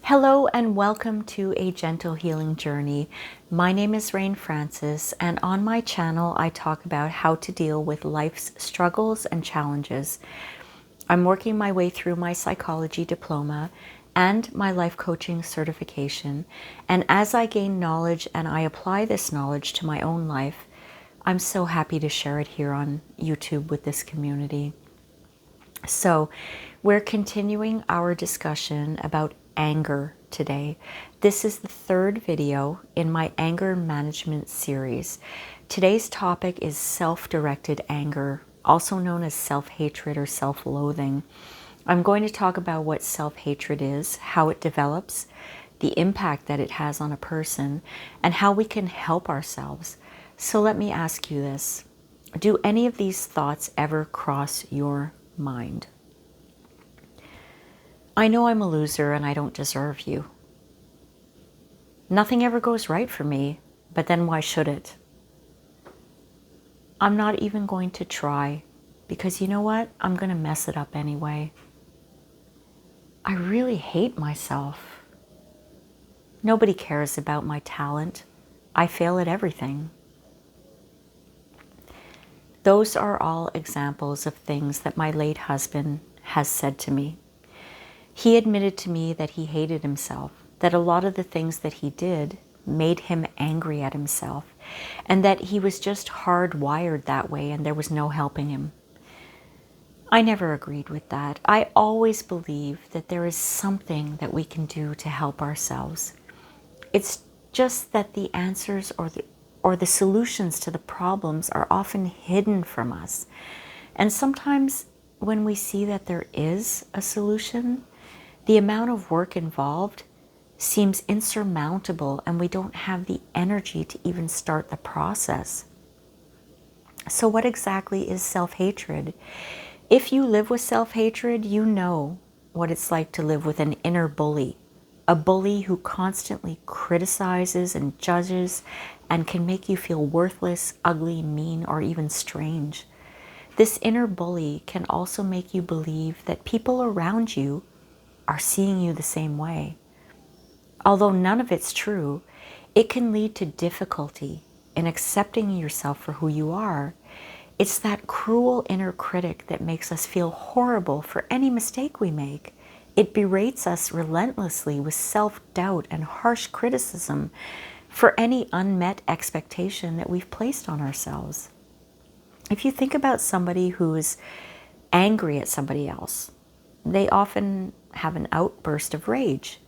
Hello and welcome to A Gentle Healing Journey. My name is Rain Francis, and on my channel I talk about how to deal with life's struggles and challenges. I'm working my way through my psychology diploma and my life coaching certification, and as I gain knowledge and I apply this knowledge to my own life, I'm so happy to share it here on YouTube with this community. So, we're continuing our discussion about anger today. This is the third video in my anger management series. Today's topic is self-directed anger, also known as self-hatred or self-loathing. I'm going to talk about what self-hatred is, how it develops, the impact that it has on a person, and how we can help ourselves. So let me ask you this. Do any of these thoughts ever cross your mind? I know I'm a loser and I don't deserve you. Nothing ever goes right for me, but then why should it? I'm not even going to try because you know what? I'm going to mess it up anyway. I really hate myself. Nobody cares about my talent. I fail at everything. Those are all examples of things that my late husband has said to me. He admitted to me that he hated himself, that a lot of the things that he did made him angry at himself, and that he was just hardwired that way and there was no helping him. I never agreed with that. I always believe that there is something that we can do to help ourselves. It's just that the answers or the solutions to the problems are often hidden from us. And sometimes when we see that there is a solution, the amount of work involved seems insurmountable and we don't have the energy to even start the process. So what exactly is self-hatred? If you live with self-hatred, you know what it's like to live with an inner bully, a bully who constantly criticizes and judges and can make you feel worthless, ugly, mean, or even strange. This inner bully can also make you believe that people around you are seeing you the same way. Although none of it's true, it can lead to difficulty in accepting yourself for who you are. It's that cruel inner critic that makes us feel horrible for any mistake we make. It berates us relentlessly with self-doubt and harsh criticism for any unmet expectation that we've placed on ourselves. If you think about somebody who is angry at somebody else, they often have an outburst of rage.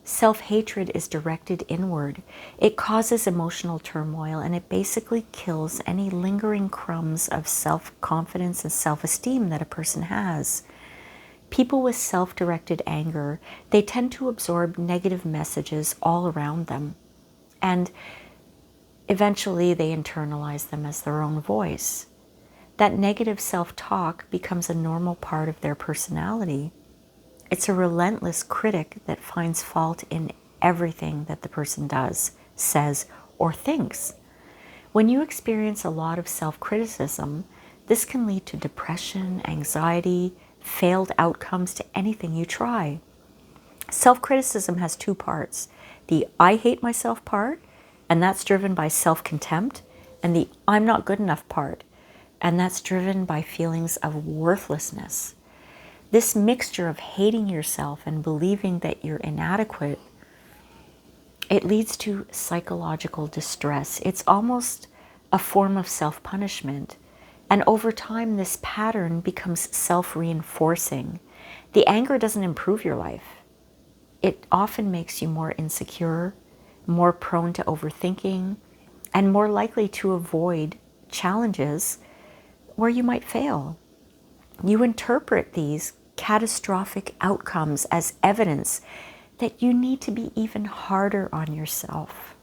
Self-hatred is directed inward. It causes emotional turmoil and it basically kills any lingering crumbs of self-confidence and self-esteem that a person has. People with self-directed anger, they tend to absorb negative messages all around them. And eventually they internalize them as their own voice. That negative self-talk becomes a normal part of their personality. It's a relentless critic that finds fault in everything that the person does, says, or thinks. When you experience a lot of self-criticism, this can lead to depression, anxiety, failed outcomes to anything you try. Self-criticism has two parts. The I hate myself part, and that's driven by self-contempt, and the I'm not good enough part, and that's driven by feelings of worthlessness. This mixture of hating yourself and believing that you're inadequate, it leads to psychological distress. It's almost a form of self-punishment. And over time, this pattern becomes self-reinforcing. The anger doesn't improve your life. It often makes you more insecure, more prone to overthinking, and more likely to avoid challenges where you might fail. You interpret these catastrophic outcomes as evidence that you need to be even harder on yourself.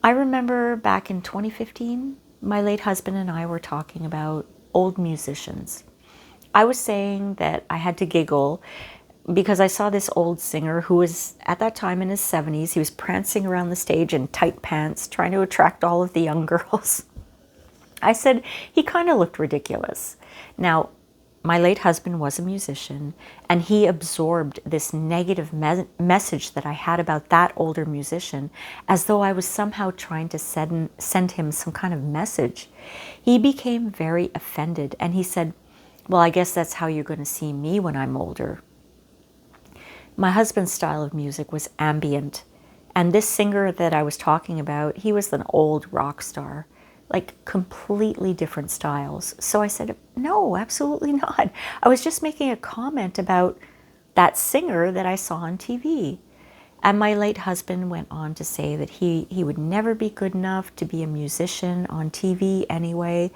I remember back in 2015, my late husband and I were talking about old musicians. I was saying that I had to giggle because I saw this old singer who was at that time in his 70s. He was prancing around the stage in tight pants, trying to attract all of the young girls. I said he kind of looked ridiculous. Now, my late husband was a musician, and he absorbed this negative message that I had about that older musician as though I was somehow trying to send him some kind of message. He became very offended, and he said, well, I guess that's how you're going to see me when I'm older. My husband's style of music was ambient, and this singer that I was talking about, he was an old rock star, like completely different styles. So I said, no, absolutely not. I was just making a comment about that singer that I saw on TV. And my late husband went on to say that he would never be good enough to be a musician on TV anyway,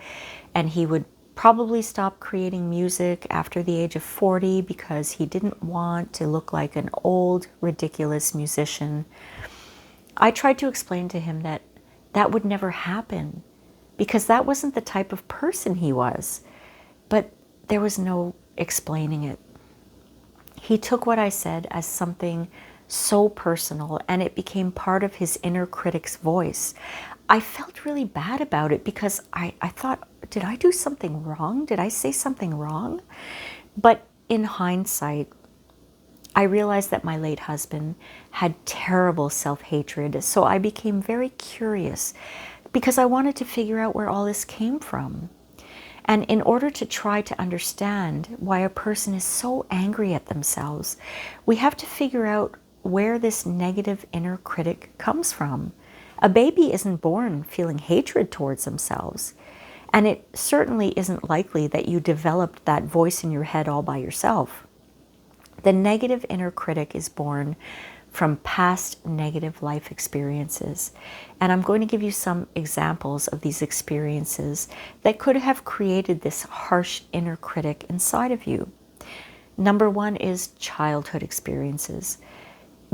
and he would probably stop creating music after the age of 40 because he didn't want to look like an old, ridiculous musician. I tried to explain to him that that would never happen because that wasn't the type of person he was. But there was no explaining it. He took what I said as something so personal, and it became part of his inner critic's voice. I felt really bad about it because I thought, did I do something wrong? Did I say something wrong? But in hindsight, I realized that my late husband had terrible self-hatred, so I became very curious because I wanted to figure out where all this came from. And in order to try to understand why a person is so angry at themselves, we have to figure out where this negative inner critic comes from. A baby isn't born feeling hatred towards themselves. And it certainly isn't likely that you developed that voice in your head all by yourself. The negative inner critic is born from past negative life experiences. And I'm going to give you some examples of these experiences that could have created this harsh inner critic inside of you. Number one is childhood experiences.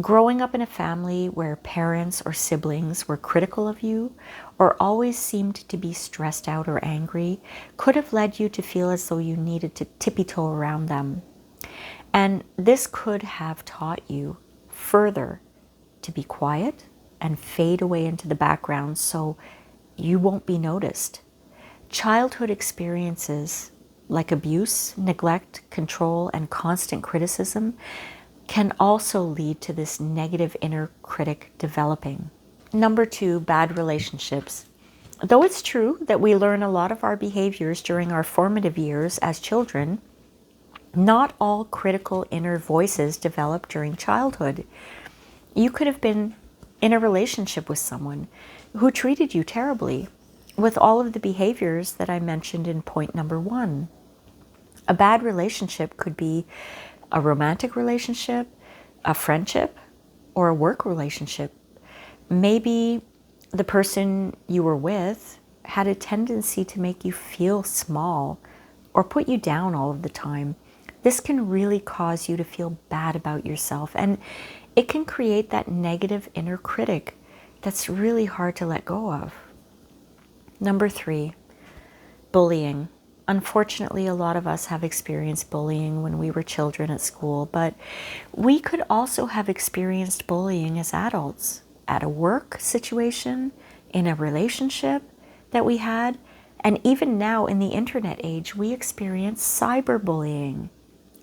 Growing up in a family where parents or siblings were critical of you or always seemed to be stressed out or angry could have led you to feel as though you needed to tippy-toe around them. And this could have taught you further to be quiet and fade away into the background so you won't be noticed. Childhood experiences like abuse, neglect, control, and constant criticism can also lead to this negative inner critic developing. Number two, bad relationships. Though it's true that we learn a lot of our behaviors during our formative years as children, not all critical inner voices develop during childhood. You could have been in a relationship with someone who treated you terribly with all of the behaviors that I mentioned in point number one. A bad relationship could be a romantic relationship, a friendship, or a work relationship. Maybe the person you were with had a tendency to make you feel small or put you down all of the time. This can really cause you to feel bad about yourself, and it can create that negative inner critic that's really hard to let go of. Number three, bullying. Unfortunately, a lot of us have experienced bullying when we were children at school, but we could also have experienced bullying as adults at a work situation, in a relationship that we had, and even now in the internet age, we experience cyberbullying.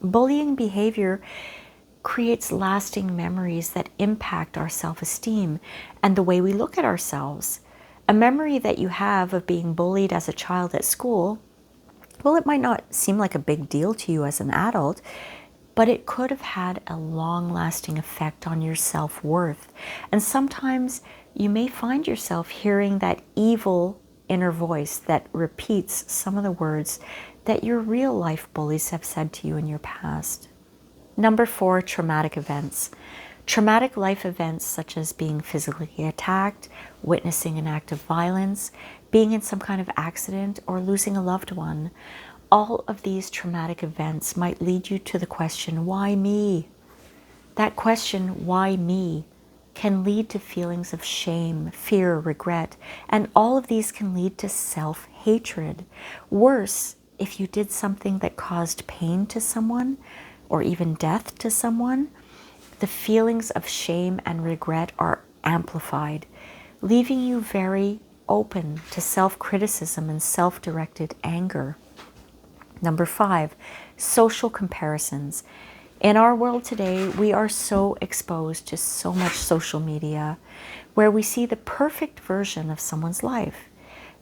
Bullying behavior creates lasting memories that impact our self-esteem and the way we look at ourselves. A memory that you have of being bullied as a child at school, well, it might not seem like a big deal to you as an adult, but it could have had a long-lasting effect on your self-worth. And sometimes you may find yourself hearing that evil inner voice that repeats some of the words that your real life bullies have said to you in your past. Number four, traumatic events. Traumatic life events such as being physically attacked, witnessing an act of violence, being in some kind of accident, or losing a loved one. All of these traumatic events might lead you to the question, why me? That question, why me, can lead to feelings of shame, fear, regret, and all of these can lead to self-hatred. Worse, if you did something that caused pain to someone, or even death to someone, the feelings of shame and regret are amplified, leaving you very open to self-criticism and self-directed anger. Number 5, social comparisons. In our world today, we are so exposed to so much social media where we see the perfect version of someone's life.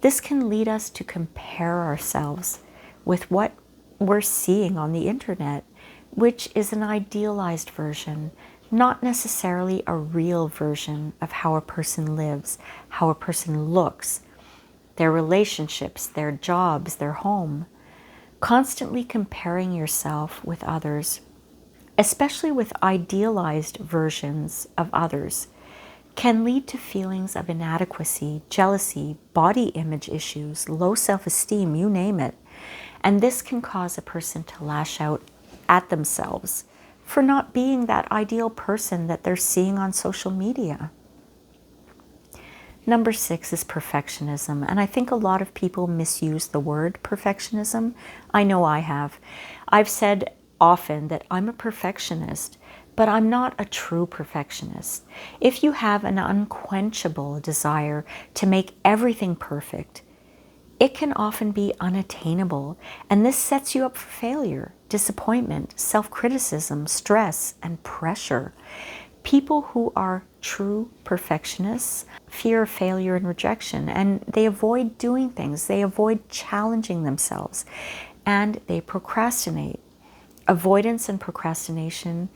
This can lead us to compare ourselves with what we're seeing on the internet, which is an idealized version, not necessarily a real version of how a person lives, how a person looks, their relationships, their jobs, their home. Constantly comparing yourself with others, especially with idealized versions of others, can lead to feelings of inadequacy, jealousy, body image issues, low self-esteem, you name it. And this can cause a person to lash out at themselves for not being that ideal person that they're seeing on social media. Number 6 is perfectionism, and I think a lot of people misuse the word perfectionism. I know I have. I've said often that I'm a perfectionist, but I'm not a true perfectionist. If you have an unquenchable desire to make everything perfect, it can often be unattainable, and this sets you up for failure, disappointment, self-criticism, stress, and pressure. People who are true perfectionists fear failure and rejection, and they avoid doing things. They avoid challenging themselves, and they procrastinate. Avoidance and procrastination,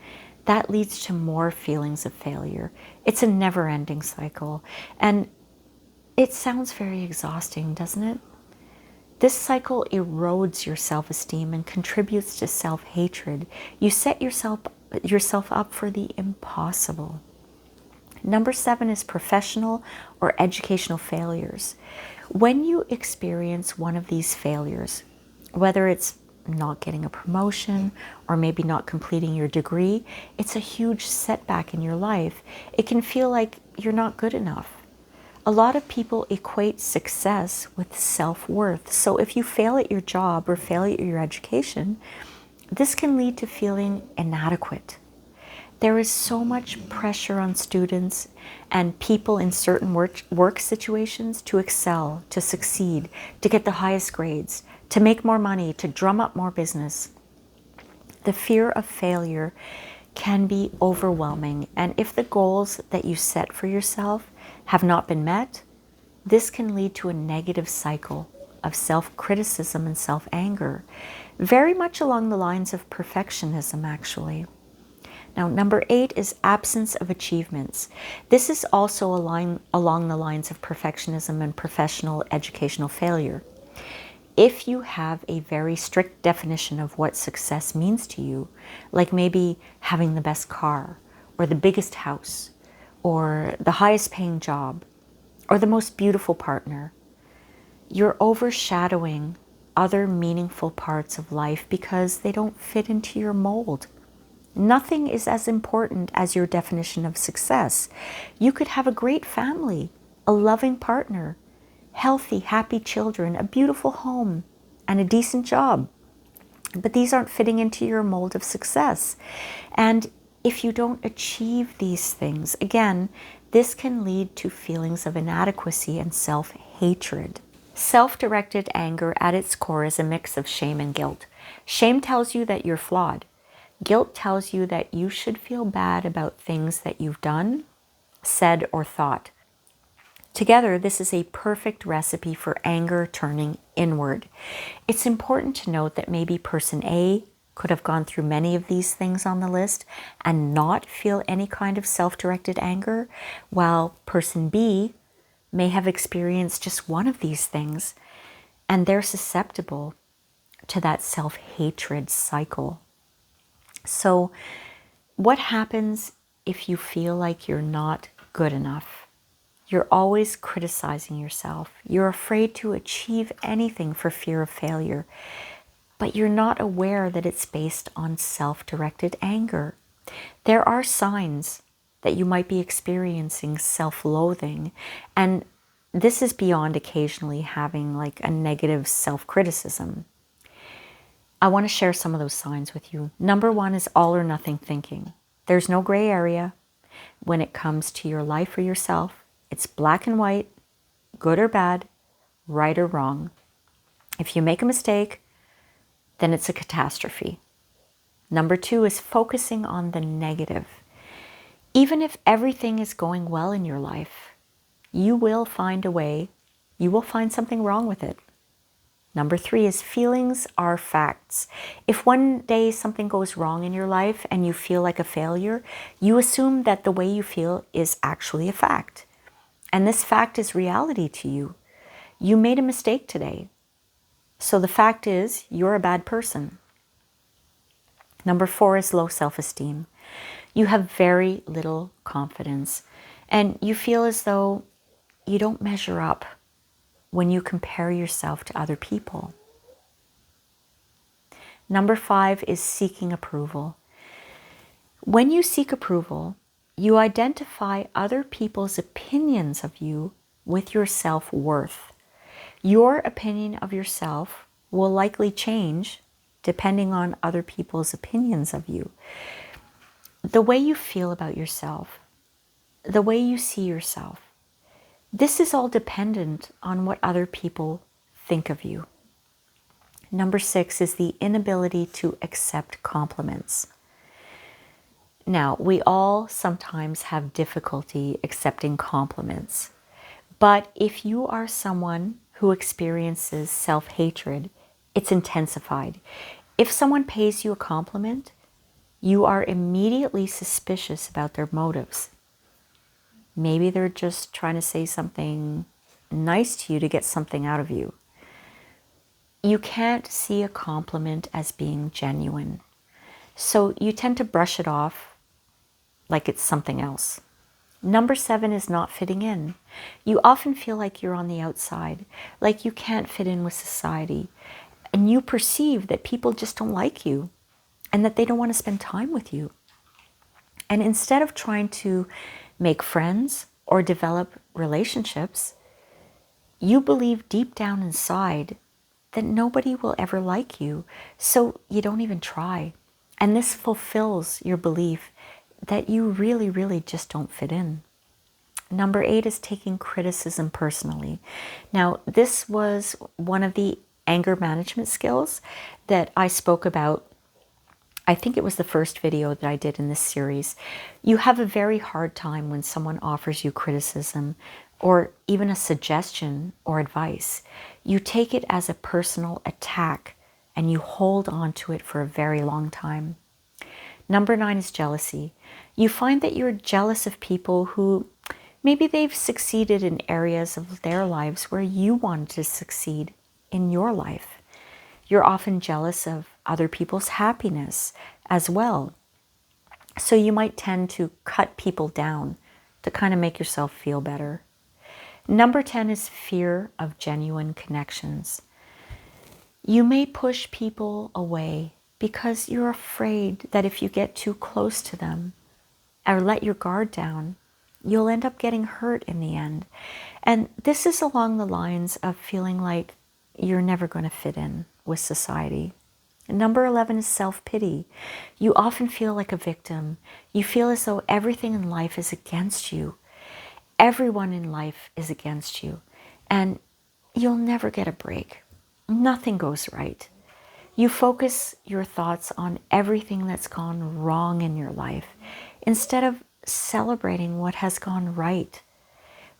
that leads to more feelings of failure. It's a never-ending cycle, and it sounds very exhausting, doesn't it? This cycle erodes your self-esteem and contributes to self-hatred. You set yourself up for the impossible. Number 7 is professional or educational failures. When you experience one of these failures, whether it's not getting a promotion or maybe not completing your degree, it's a huge setback in your life. It can feel like you're not good enough. A lot of people equate success with self-worth. So if you fail at your job or fail at your education, this can lead to feeling inadequate. There is so much pressure on students and people in certain work situations to excel, to succeed, to get the highest grades, to make more money, to drum up more business. The fear of failure can be overwhelming, and if the goals that you set for yourself have not been met, this can lead to a negative cycle of self-criticism and self-anger, very much along the lines of perfectionism, actually. Now, number 8 is absence of achievements. This is also along the lines of perfectionism and professional educational failure. If you have a very strict definition of what success means to you, like maybe having the best car, or the biggest house, or the highest paying job, or the most beautiful partner, you're overshadowing other meaningful parts of life because they don't fit into your mold. Nothing is as important as your definition of success. You could have a great family, a loving partner, healthy, happy children, a beautiful home, and a decent job. But these aren't fitting into your mold of success. And if you don't achieve these things, again, this can lead to feelings of inadequacy and self-hatred. Self-directed anger at its core is a mix of shame and guilt. Shame tells you that you're flawed. Guilt tells you that you should feel bad about things that you've done, said, or thought. Together, this is a perfect recipe for anger turning inward. It's important to note that maybe person A could have gone through many of these things on the list and not feel any kind of self-directed anger, while person B may have experienced just one of these things, and they're susceptible to that self-hatred cycle. So what happens if you feel like you're not good enough? You're always criticizing yourself. You're afraid to achieve anything for fear of failure, but you're not aware that it's based on self-directed anger. There are signs that you might be experiencing self-loathing, and this is beyond occasionally having like a negative self-criticism. I want to share some of those signs with you. Number 1 is all or nothing thinking. There's no gray area when it comes to your life or yourself. It's black and white, good or bad, right or wrong. If you make a mistake, then it's a catastrophe. Number 2 is focusing on the negative. Even if everything is going well in your life, you will find a way, you will find something wrong with it. Number 3 is feelings are facts. If one day something goes wrong in your life and you feel like a failure, you assume that the way you feel is actually a fact. And this fact is reality to you. You made a mistake today. So the fact is, you're a bad person. Number 4 is low self-esteem. You have very little confidence and you feel as though you don't measure up when you compare yourself to other people. Number 5 is seeking approval. When you seek approval, you identify other people's opinions of you with your self-worth. Your opinion of yourself will likely change depending on other people's opinions of you. The way you feel about yourself, the way you see yourself, this is all dependent on what other people think of you. Number 6 is the inability to accept compliments. Now, we all sometimes have difficulty accepting compliments, but if you are someone who experiences self-hatred, it's intensified. If someone pays you a compliment, you are immediately suspicious about their motives. Maybe they're just trying to say something nice to you to get something out of you. You can't see a compliment as being genuine. So you tend to brush it off like it's something else. Number 7 is not fitting in. You often feel like you're on the outside, like you can't fit in with society. And you perceive that people just don't like you and that they don't want to spend time with you. And instead of trying to make friends or develop relationships, you believe deep down inside that nobody will ever like you, so you don't even try. And this fulfills your belief that you really, really just don't fit in. Number 8 is taking criticism personally. Now, this was one of the anger management skills that I spoke about. I think it was the first video that I did in this series. You have a very hard time when someone offers you criticism or even a suggestion or advice. You take it as a personal attack and you hold on to it for a very long time. Number 9 is jealousy. You find that you're jealous of people who maybe they've succeeded in areas of their lives where you wanted to succeed in your life. You're often jealous of other people's happiness as well. So you might tend to cut people down to kind of make yourself feel better. Number 10 is fear of genuine connections. You may push people away because you're afraid that if you get too close to them or let your guard down, you'll end up getting hurt in the end. And this is along the lines of feeling like you're never going to fit in with society. And number 11 is self-pity. You often feel like a victim. You feel as though everything in life is against you. Everyone in life is against you. And you'll never get a break. Nothing goes right. You focus your thoughts on everything that's gone wrong in your life instead of celebrating what has gone right.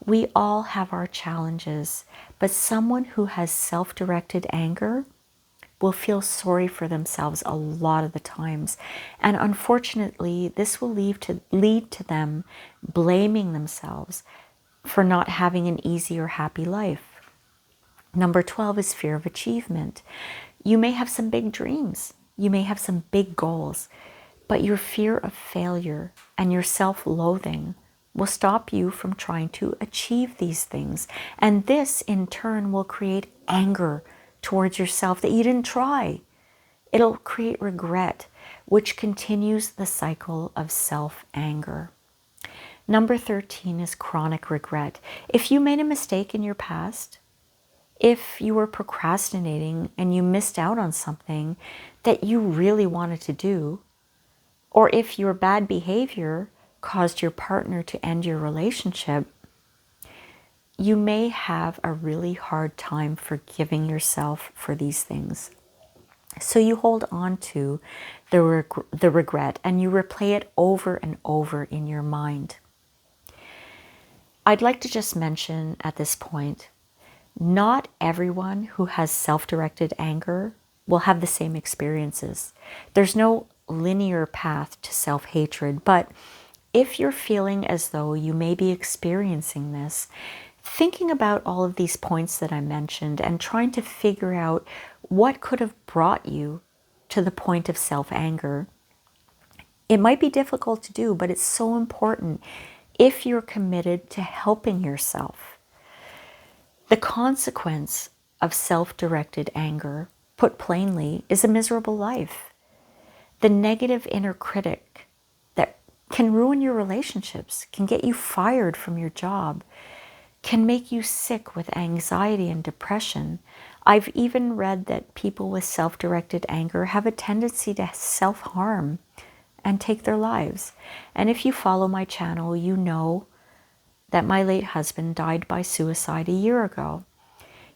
We all have our challenges, but someone who has self-directed anger will feel sorry for themselves a lot of the times. And unfortunately, this will lead to them blaming themselves for not having an easy or happy life. Number 12 is fear of achievement. You may have some big dreams. You may have some big goals, but your fear of failure and your self-loathing will stop you from trying to achieve these things. And this, in turn, will create anger towards yourself that you didn't try. It'll create regret, which continues the cycle of self-anger. Number 13 is chronic regret. If you made a mistake in your past, if you were procrastinating and you missed out on something that you really wanted to do, or if your bad behavior caused your partner to end your relationship, you may have a really hard time forgiving yourself for these things. So you hold on to the regret and you replay it over and over in your mind. I'd like to just mention at this point, not everyone who has self-directed anger will have the same experiences. There's no linear path to self-hatred, but if you're feeling as though you may be experiencing this, thinking about all of these points that I mentioned and trying to figure out what could have brought you to the point of self-anger, it might be difficult to do, but it's so important if you're committed to helping yourself. The consequence of self-directed anger, put plainly, is a miserable life. The negative inner critic that can ruin your relationships, can get you fired from your job, can make you sick with anxiety and depression. I've even read that people with self-directed anger have a tendency to self-harm and take their lives. And if you follow my channel, you know that my late husband died by suicide a year ago.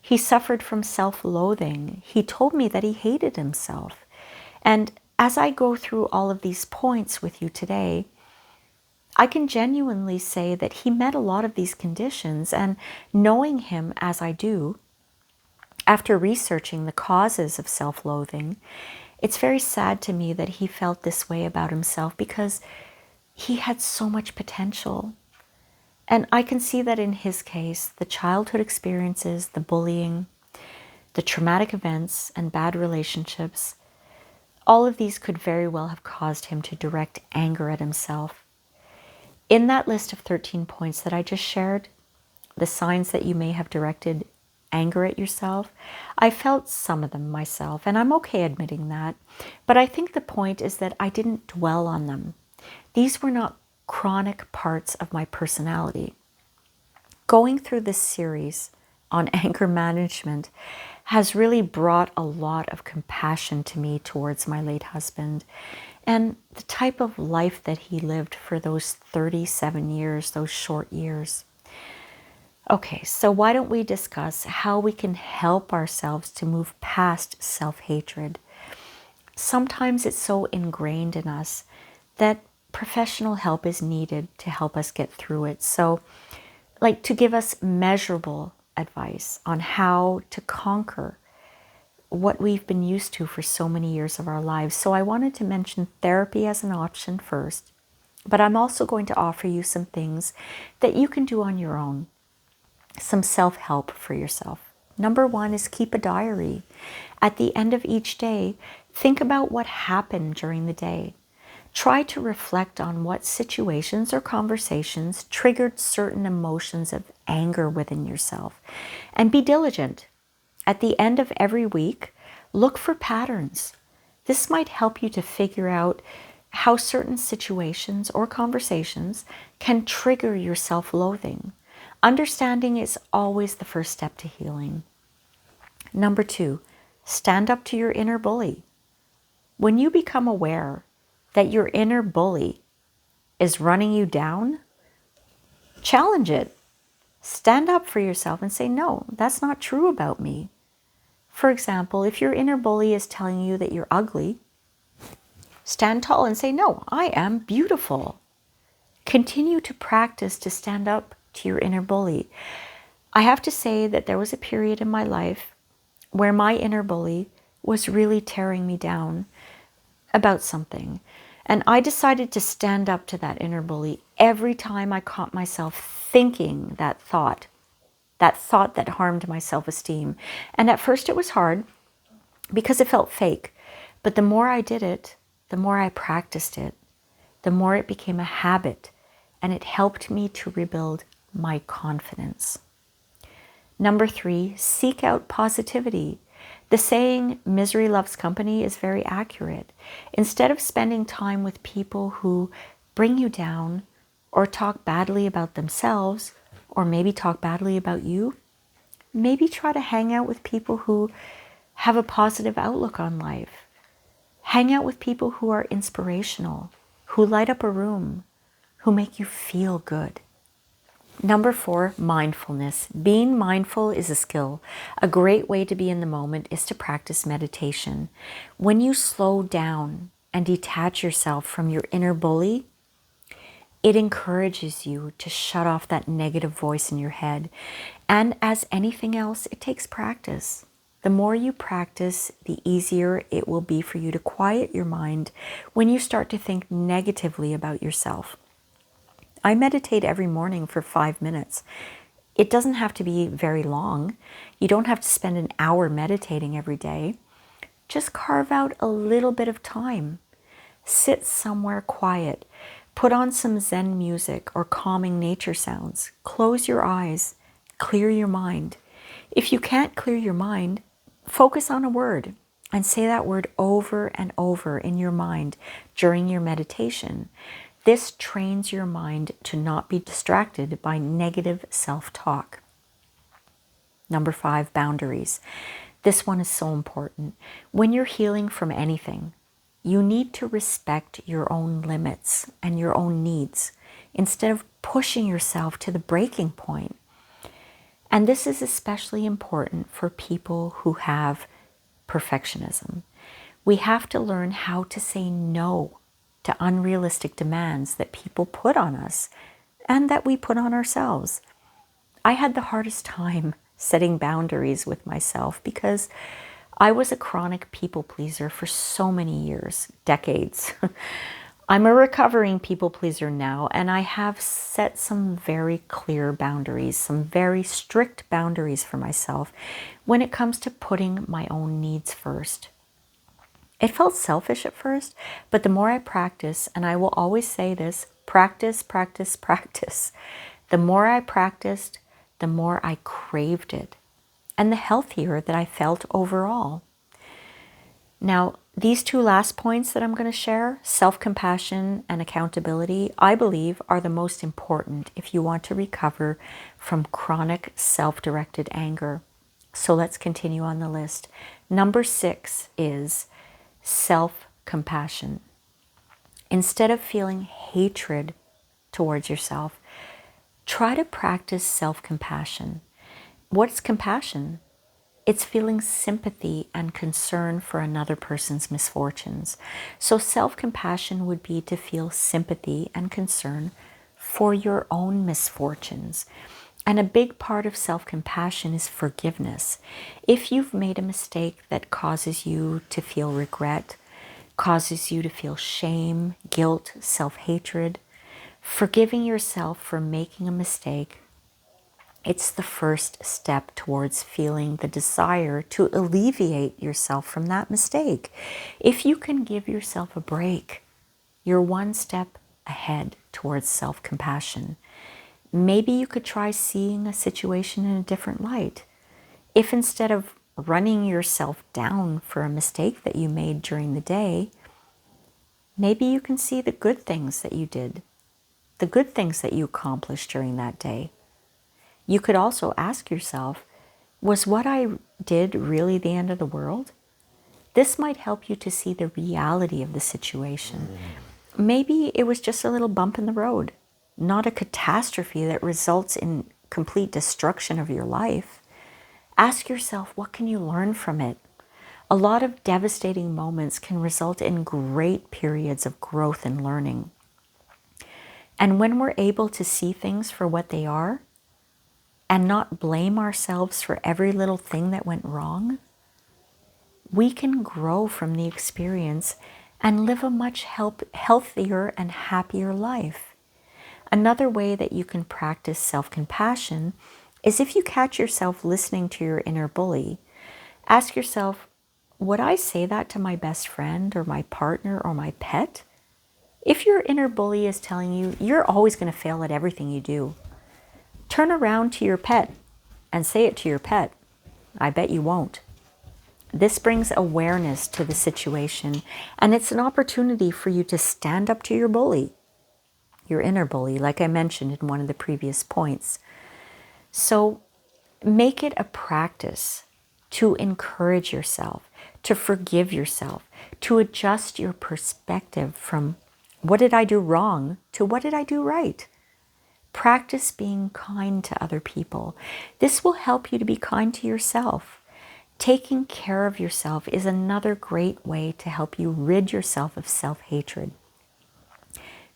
He suffered from self-loathing. He told me that he hated himself. And as I go through all of these points with you today, I can genuinely say that he met a lot of these conditions, and knowing him as I do, after researching the causes of self-loathing, it's very sad to me that he felt this way about himself because he had so much potential. And I can see that in his case, the childhood experiences, the bullying, the traumatic events and bad relationships, all of these could very well have caused him to direct anger at himself. In that list of 13 points that I just shared, the signs that you may have directed anger at yourself, I felt some of them myself, and I'm okay admitting that. But I think the point is that I didn't dwell on them. These were not chronic parts of my personality. Going through this series on anger management has really brought a lot of compassion to me towards my late husband and the type of life that he lived for those 37 years, those short years. Okay, so why don't we discuss how we can help ourselves to move past self-hatred? Sometimes it's so ingrained in us that professional help is needed to help us get through it. So, like, to give us measurable advice on how to conquer what we've been used to for so many years of our lives. So I wanted to mention therapy as an option first, but I'm also going to offer you some things that you can do on your own, some self-help for yourself. Number one is keep a diary. At the end of each day, think about what happened during the day. Try to reflect on what situations or conversations triggered certain emotions of anger within yourself. And be diligent. At the end of every week, look for patterns. This might help you to figure out how certain situations or conversations can trigger your self-loathing. Understanding is always the first step to healing. Number two, stand up to your inner bully. When you become aware that your inner bully is running you down, challenge it. Stand up for yourself and say, no, that's not true about me. For example, if your inner bully is telling you that you're ugly, stand tall and say, no, I am beautiful. Continue to practice to stand up to your inner bully. I have to say that there was a period in my life where my inner bully was really tearing me down about something. And I decided to stand up to that inner bully every time I caught myself thinking that thought that harmed my self-esteem. And at first it was hard because it felt fake. But the more I did it, the more I practiced it, the more it became a habit, and it helped me to rebuild my confidence. Number three, seek out positivity. The saying, misery loves company, is very accurate. Instead of spending time with people who bring you down or talk badly about themselves, or maybe talk badly about you, maybe try to hang out with people who have a positive outlook on life. Hang out with people who are inspirational, who light up a room, who make you feel good. Number 4, mindfulness. Being mindful is a skill. A great way to be in the moment is to practice meditation. When you slow down and detach yourself from your inner bully, it encourages you to shut off that negative voice in your head. And as anything else, it takes practice. The more you practice, the easier it will be for you to quiet your mind when you start to think negatively about yourself. I meditate every morning for 5 minutes. It doesn't have to be very long. You don't have to spend an hour meditating every day. Just carve out a little bit of time. Sit somewhere quiet. Put on some Zen music or calming nature sounds. Close your eyes. Clear your mind. If you can't clear your mind, focus on a word and say that word over and over in your mind during your meditation. This trains your mind to not be distracted by negative self-talk. Number 5, boundaries. This one is so important. When you're healing from anything, you need to respect your own limits and your own needs instead of pushing yourself to the breaking point. And this is especially important for people who have perfectionism. We have to learn how to say no to unrealistic demands that people put on us and that we put on ourselves. I had the hardest time setting boundaries with myself because I was a chronic people pleaser for so many years, decades. I'm a recovering people pleaser now, and I have set some very clear boundaries, some very strict boundaries for myself when it comes to putting my own needs first. It felt selfish at first, but the more I practice, and I will always say this, practice, practice, practice. The more I practiced, the more I craved it, and the healthier that I felt overall. Now, these 2 last points that I'm going to share, self-compassion and accountability, I believe are the most important if you want to recover from chronic self-directed anger. So let's continue on the list. Number 6 is self-compassion. Instead of feeling hatred towards yourself, try to practice self-compassion. What's compassion? It's feeling sympathy and concern for another person's misfortunes. So self-compassion would be to feel sympathy and concern for your own misfortunes. And a big part of self-compassion is forgiveness. If you've made a mistake that causes you to feel regret, causes you to feel shame, guilt, self-hatred, forgiving yourself for making a mistake, it's the first step towards feeling the desire to alleviate yourself from that mistake. If you can give yourself a break, you're one step ahead towards self-compassion. Maybe you could try seeing a situation in a different light. If instead of running yourself down for a mistake that you made during the day, maybe you can see the good things that you did, the good things that you accomplished during that day. You could also ask yourself, was what I did really the end of the world? This might help you to see the reality of the situation. Maybe it was just a little bump in the road, not a catastrophe that results in complete destruction of your life. Ask yourself, what can you learn from it? A lot of devastating moments can result in great periods of growth and learning. And when we're able to see things for what they are and not blame ourselves for every little thing that went wrong, we can grow from the experience and live a much healthier and happier life. Another way that you can practice self-compassion is if you catch yourself listening to your inner bully, ask yourself, would I say that to my best friend or my partner or my pet? If your inner bully is telling you you're always going to fail at everything you do, turn around to your pet and say it to your pet. I bet you won't. This brings awareness to the situation, and it's an opportunity for you to stand up to your bully, your inner bully, like I mentioned in one of the previous points. So make it a practice to encourage yourself, to forgive yourself, to adjust your perspective from what did I do wrong to what did I do right. Practice being kind to other people. This will help you to be kind to yourself. Taking care of yourself is another great way to help you rid yourself of self-hatred.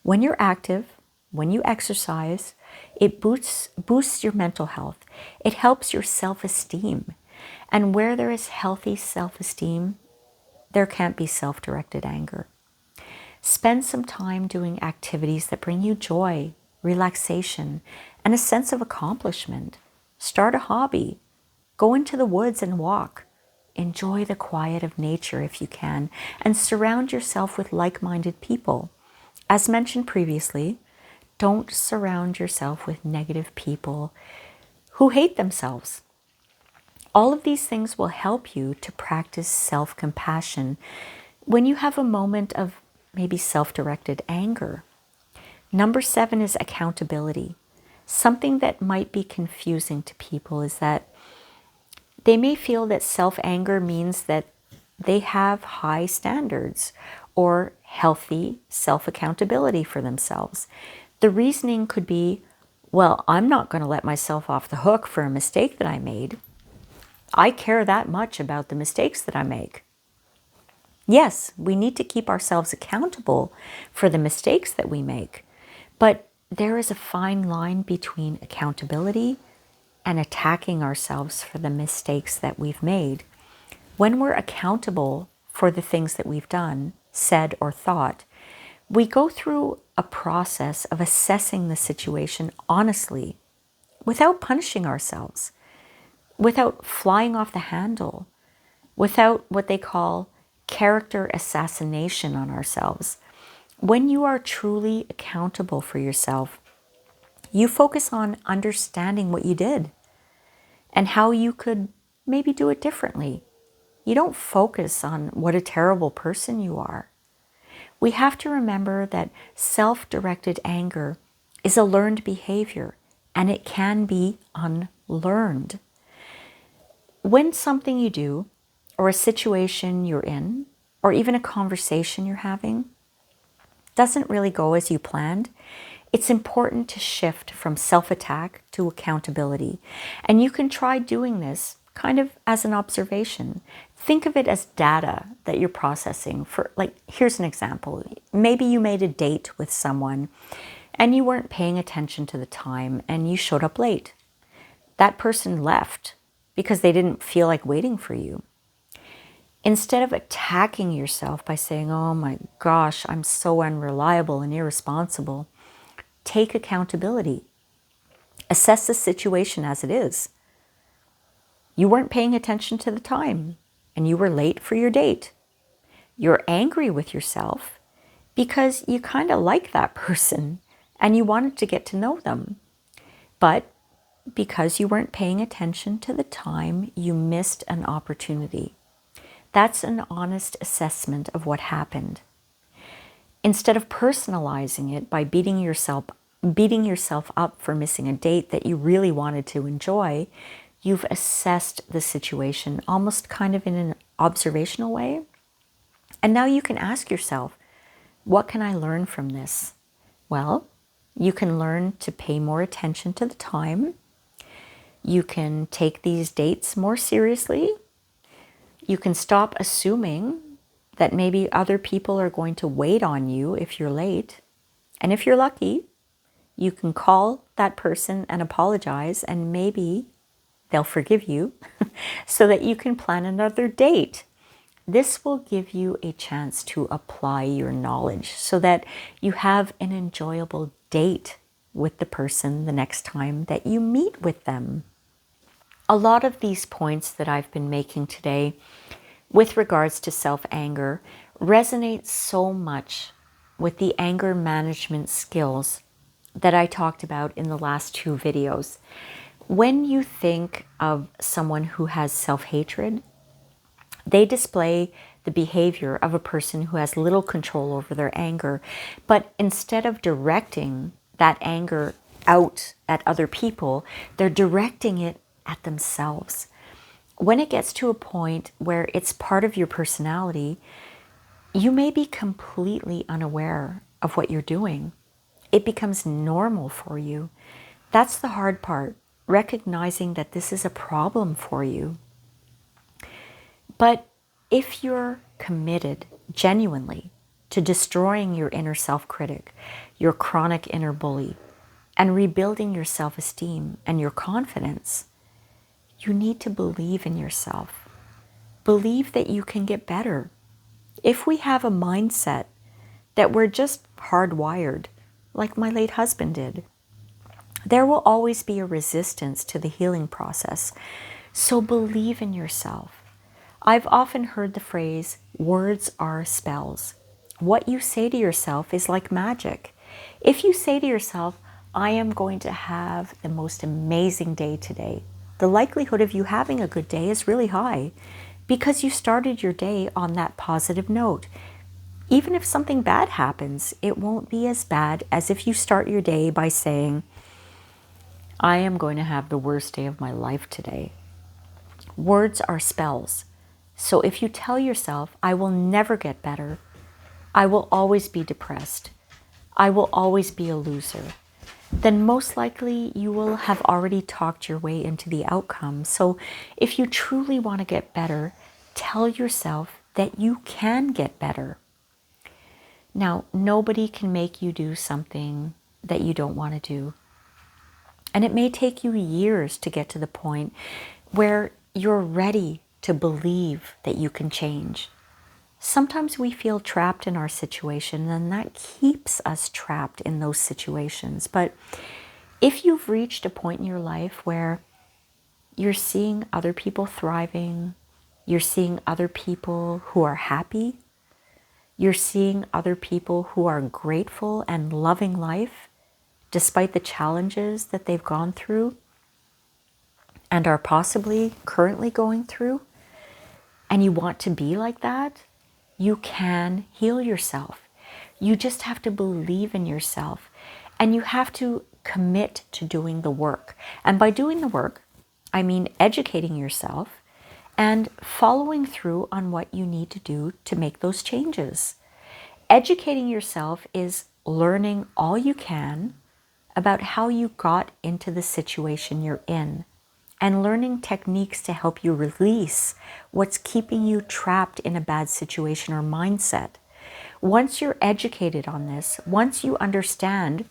When you're active, when you exercise, it boosts your mental health. It helps your self-esteem. And where there is healthy self-esteem, there can't be self-directed anger. Spend some time doing activities that bring you joy, relaxation, and a sense of accomplishment. Start a hobby. Go into the woods and walk. Enjoy the quiet of nature if you can, and surround yourself with like-minded people. As mentioned previously, don't surround yourself with negative people who hate themselves. All of these things will help you to practice self-compassion when you have a moment of maybe self-directed anger. Number 7 is accountability. Something that might be confusing to people is that they may feel that self-anger means that they have high standards or healthy self-accountability for themselves. The reasoning could be, well, I'm not going to let myself off the hook for a mistake that I made. I care that much about the mistakes that I make. Yes, we need to keep ourselves accountable for the mistakes that we make, but there is a fine line between accountability and attacking ourselves for the mistakes that we've made. When we're accountable for the things that we've done, said, or thought, we go through a process of assessing the situation honestly, without punishing ourselves, without flying off the handle, without what they call character assassination on ourselves. When you are truly accountable for yourself, you focus on understanding what you did and how you could maybe do it differently. You don't focus on what a terrible person you are. We have to remember that self-directed anger is a learned behavior, and it can be unlearned. When something you do, or a situation you're in, or even a conversation you're having, doesn't really go as you planned, it's important to shift from self-attack to accountability. And you can try doing this kind of as an observation. Think of it as data that you're processing. For, like, here's an example. Maybe you made a date with someone and you weren't paying attention to the time and you showed up late. That person left because they didn't feel like waiting for you. Instead of attacking yourself by saying, oh my gosh, I'm so unreliable and irresponsible, take accountability. Assess the situation as it is. You weren't paying attention to the time and you were late for your date. You're angry with yourself because you kind of like that person and you wanted to get to know them. But because you weren't paying attention to the time, you missed an opportunity. That's an honest assessment of what happened. Instead of personalizing it by beating yourself up for missing a date that you really wanted to enjoy, you've assessed the situation almost kind of in an observational way. And now you can ask yourself, what can I learn from this? Well, you can learn to pay more attention to the time. You can take these dates more seriously. You can stop assuming that maybe other people are going to wait on you if you're late. And if you're lucky, you can call that person and apologize, and maybe they'll forgive you so that you can plan another date. This will give you a chance to apply your knowledge so that you have an enjoyable date with the person the next time that you meet with them. A lot of these points that I've been making today with regards to self-anger resonate so much with the anger management skills that I talked about in the last 2 videos. When you think of someone who has self-hatred, they display the behavior of a person who has little control over their anger, but instead of directing that anger out at other people, they're directing it at themselves. When it gets to a point where it's part of your personality, you may be completely unaware of what you're doing. It becomes normal for you. That's the hard part, recognizing that this is a problem for you. But if you're committed genuinely to destroying your inner self-critic, your chronic inner bully, and rebuilding your self-esteem and your confidence, you need to believe in yourself. Believe that you can get better. If we have a mindset that we're just hardwired, like my late husband did, there will always be a resistance to the healing process. So believe in yourself. I've often heard the phrase, words are spells. What you say to yourself is like magic. If you say to yourself, I am going to have the most amazing day today, the likelihood of you having a good day is really high because you started your day on that positive note. Even if something bad happens, it won't be as bad as if you start your day by saying, I am going to have the worst day of my life today. Words are spells. So if you tell yourself, I will never get better, I will always be depressed, I will always be a loser, then most likely you will have already talked your way into the outcome. So if you truly want to get better, tell yourself that you can get better. Now, nobody can make you do something that you don't want to do. And it may take you years to get to the point where you're ready to believe that you can change. Sometimes we feel trapped in our situation, and that keeps us trapped in those situations. But if you've reached a point in your life where you're seeing other people thriving, you're seeing other people who are happy, you're seeing other people who are grateful and loving life, despite the challenges that they've gone through and are possibly currently going through, and you want to be like that, you can heal yourself. You just have to believe in yourself, and you have to commit to doing the work. And by doing the work, I mean educating yourself and following through on what you need to do to make those changes. Educating yourself is learning all you can about how you got into the situation you're in, and learning techniques to help you release what's keeping you trapped in a bad situation or mindset. Once you're educated on this, once you understand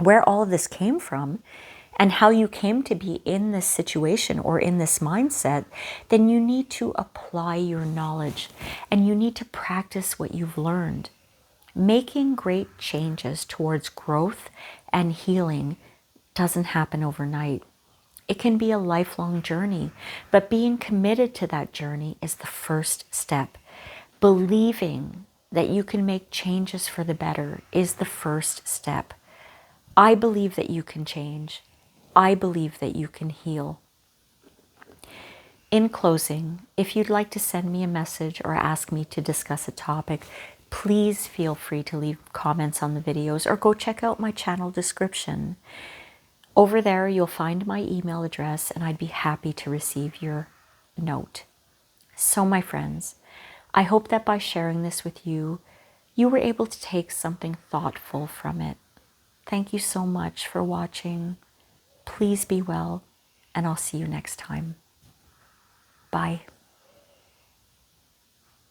where all of this came from and how you came to be in this situation or in this mindset, then you need to apply your knowledge and you need to practice what you've learned. Making great changes towards growth and healing doesn't happen overnight. It can be a lifelong journey, but being committed to that journey is the first step. Believing that you can make changes for the better is the first step. I believe that you can change. I believe that you can heal. In closing, if you'd like to send me a message or ask me to discuss a topic, please feel free to leave comments on the videos or go check out my channel description. Over there, you'll find my email address, and I'd be happy to receive your note. So, my friends, I hope that by sharing this with you, you were able to take something thoughtful from it. Thank you so much for watching. Please be well, and I'll see you next time. Bye.